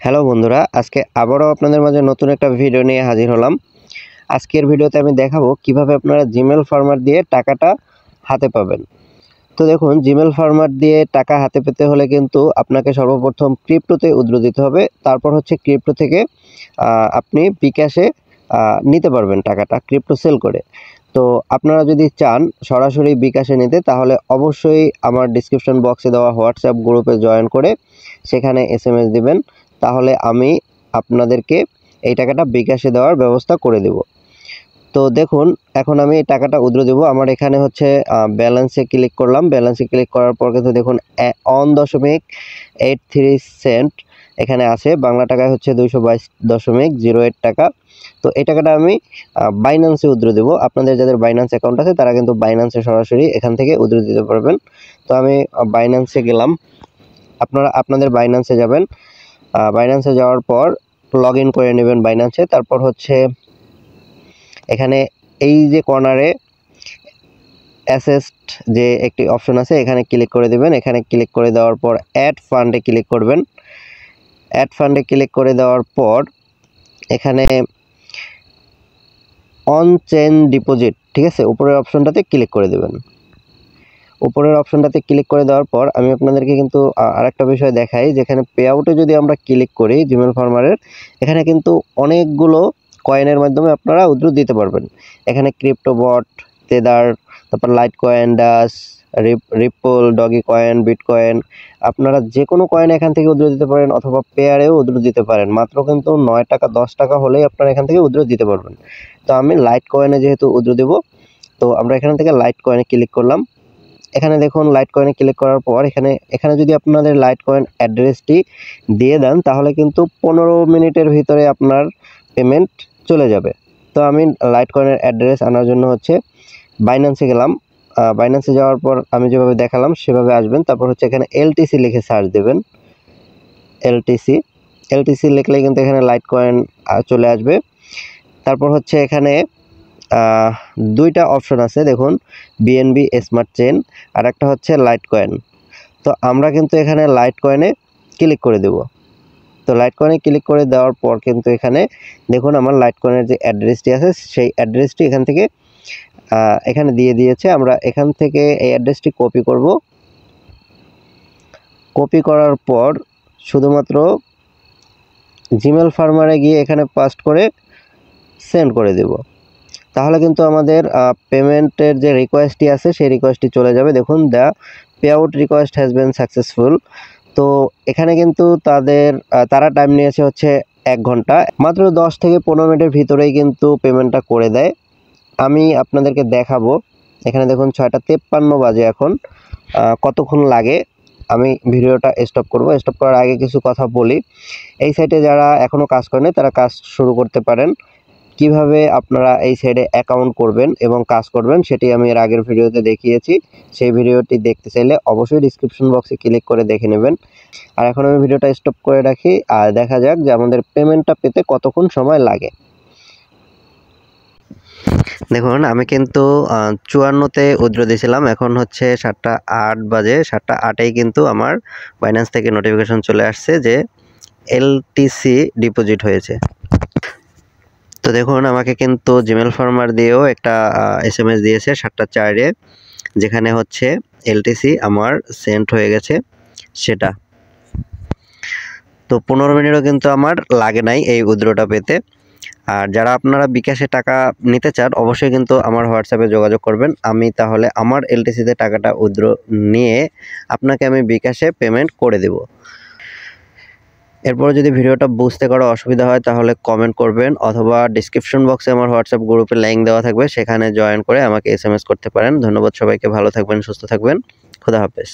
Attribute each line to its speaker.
Speaker 1: Hello বন্ধুরা, আজকে আবারও আপনাদের মাঝে নতুন একটা ভিডিও নিয়ে হাজির হলাম। আজকের ভিডিওতে আমি দেখাবো কিভাবে আপনারা জিমেল ফরম্যাট দিয়ে টাকাটা হাতে পাবেন। তো দেখুন, জিমেল ফরম্যাট দিয়ে টাকা হাতে পেতে হলে কিন্তু আপনাকে সর্বপ্রথম ক্রিপ্টোতে উদ্র দিতে হবে। তারপর হচ্ছে ক্রিপ্টো থেকে আপনি বিকাশে নিতে পারবেন টাকাটা ক্রিপ্টো সেল করে। তো আপনারা যদি চান সরাসরি বিকাশে নিতে, তাহলে অবশ্যই আমার ডিসক্রিপশন বক্সে দেওয়া হোয়াটসঅ্যাপ গ্রুপে জয়েন করে সেখানে এসএমএস দিবেন। তাহলে আমি আপনাদেরকে এই টাকাটা বিকাশে দেওয়ার ব্যবস্থা করে দেব। তো দেখুন, এখন আমি এই টাকাটা উদ্র দেব। আমার এখানে হচ্ছে ব্যালেন্সে ক্লিক করলাম। ব্যালেন্সে ক্লিক করার পর কিন্তু দেখুন 1.83 সেন্ট এখানে আছে। বাংলা টাকায় হচ্ছে 222.08 টাকা। তো এই টাকাটা আমি বাইন্যান্সে উদ্র দেব। আপনাদের যাদের বাইন্যান্স অ্যাকাউন্ট আছে তারা কিন্তু বাইন্যান্সে সরাসরি এখান থেকে উদ্র দিতে পারবেন। তো আমি বাইন্যান্সে গেলাম। আপনারা আপনাদের বাইন্যান্সে যাবেন। বাইন্যান্সে যাওয়ার পর লগ ইন করে নেবেন বাইন্যান্সে। তারপর হচ্ছে এখানে এই যে কর্নারে অ্যাসেস্ট যে একটি অপশন আছে, এখানে ক্লিক করে দেবেন। এখানে ক্লিক করে দেওয়ার পর অ্যাড ফান্ডে ক্লিক করবেন। অ্যাড ফান্ডে ক্লিক করে দেওয়ার পর এখানে অন চেইন ডিপোজিট, ঠিক আছে, উপরের অপশনটাতে ক্লিক করে দেবেন। উপরের অপশনটাতে ক্লিক করে দেওয়ার পর আমি আপনাদেরকে কিন্তু আরেকটা বিষয় দেখাই, যেখানে পে আউটে যদি আমরা ক্লিক করি জিমেল ফার্মারের, এখানে কিন্তু অনেকগুলো কয়েনের মাধ্যমে আপনারা উইথড্র দিতে পারবেন। এখানে ক্রিপ্টো বট, তেদার, তারপর লাইট কয়েন, ডাস, রিপল, ডগি কয়েন, বিটকয়েন, আপনারা যে কোনো কয়েন এখান থেকে উইথড্র দিতে পারেন, অথবা পেয়ারেও উইথড্র দিতে পারেন। মাত্র কিন্তু 9 টাকা 10 টাকা হলেই আপনারা এখান থেকে উইথড্র দিতে পারবেন। তো আমি লাইট কয়েনে যেহেতু উইথড্র দেব, তো আমরা এখান থেকে লাইট কয়েনে ক্লিক করলাম। এখানে দেখুন লাইট কয়েনে ক্লিক করার পর এখানে যদি আপনাদের লাইট কয়েন অ্যাড্রেসটি দিয়ে দেন, তাহলে কিন্তু 15 মিনিটের ভিতরে আপনার পেমেন্ট চলে যাবে। তো আমি লাইট কয়েনের অ্যাড্রেস আনার জন্য হচ্ছে বাইন্যান্সে গেলাম। বাইন্যান্সে যাওয়ার পর আমি যেভাবে দেখালাম সেভাবে আসবেন। তারপর হচ্ছে এখানে এলটিসি লিখে সার্চ দেবেন। এলটিসি লিখলে কিন্তু এখানে লাইট কয়েন চলে আসবে। তারপর হচ্ছে এখানে দুইটা অপশন আছে দেখুন, বিএনবি স্মার্ট চেইন, আর একটা হচ্ছে লাইট কয়েন। তো আমরা কিন্তু এখানে লাইট কয়েনে ক্লিক করে দেব। তো লাইট কয়েনে ক্লিক করে দেওয়ার পর কিন্তু এখানে দেখুন আমার লাইট কয়েনের যে অ্যাড্রেসটি আছে সেই অ্যাড্রেসটি এখানে দিয়ে দিয়েছে। আমরা এখান থেকে এই অ্যাড্রেসটি কপি করব। কপি করার পর শুধুমাত্র জিমেল ফার্মারে গিয়ে এখানে পাস্ট করে সেন্ড করে দেব। তাহলে কিন্তু আমাদের পেমেন্টের যে রিকোয়েস্টটি আছে সেই রিকোয়েস্টটি চলে যাবে। দেখুন, the pay out request has been successful. তো এখানে কিন্তু তারা টাইম নিয়েছে হচ্ছে 1 ঘন্টা। মাত্র 10 থেকে 15 মিনিটের ভিতরেই কিন্তু পেমেন্টটা করে দেয়। আমি আপনাদেরকে দেখাবো। এখানে দেখুন 6:53 বাজে এখন। কতক্ষণ লাগে আমি ভিডিওটা স্টপ করব। স্টপ করার আগে কিছু কথা বলি। এই সাইটে যারা এখনও কাজ করেনি তারা কাজ শুরু করতে পারেন। কিভাবে আপনারা এই সাইডে অ্যাকাউন্ট করবেন এবং কাজ করবেন সেটি আমি এর আগের ভিডিওতে দেখিয়েছি। সেই ভিডিওটি দেখতে চাইলে অবশ্যই ডিসক্রিপশন বক্সে ক্লিক করে দেখে নেবেন। আর এখন আমি ভিডিওটা স্টপ করে রাখি, আর দেখা যাক যে আমাদের পেমেন্টটা পেতে কতক্ষণ সময় লাগে। দেখুন, আমি কিন্তু 54-তে উইথড্র দিয়েছিলাম। এখন হচ্ছে 7:08 বাজে। 7:08-এই কিন্তু আমার বাইন্যান্স থেকে নোটিফিকেশন চলে আসছে যে এলটিসি ডিপোজিট হয়েছে। তো দেখুন, আমাকে কিন্তু জিমেল ফার্মার দিয়েও একটা এসএমএস দিয়েছে 7:04-এ, যেখানে হচ্ছে এলটিসি আমার সেন্ড হয়ে গেছে সেটা। তো 15 মিনিটও কিন্তু আমার লাগে নাই এই উইথড্রটা পেতে। আর যারা আপনারা বিকাশে টাকা নিতে চান অবশ্যই কিন্তু আমার হোয়াটসঅ্যাপে যোগাযোগ করবেন। আমি তাহলে আমার এলটিসিতে টাকাটা উইথড্র নিয়ে আপনাকে আমি বিকাশে পেমেন্ট করে দেব। এরপরে যদি ভিডিওটা বুঝতে কারো অসুবিধা হয় তাহলে কমেন্ট করবেন, অথবা ডিসক্রিপশন বক্সে আমার হোয়াটসঅ্যাপ গ্রুপের লিংক দেওয়া থাকবে, সেখানে জয়েন করে আমাকে এসএমএস করতে পারেন। ধন্যবাদ সবাইকে, ভালো থাকবেন, সুস্থ থাকবেন, খোদা হাফেজ।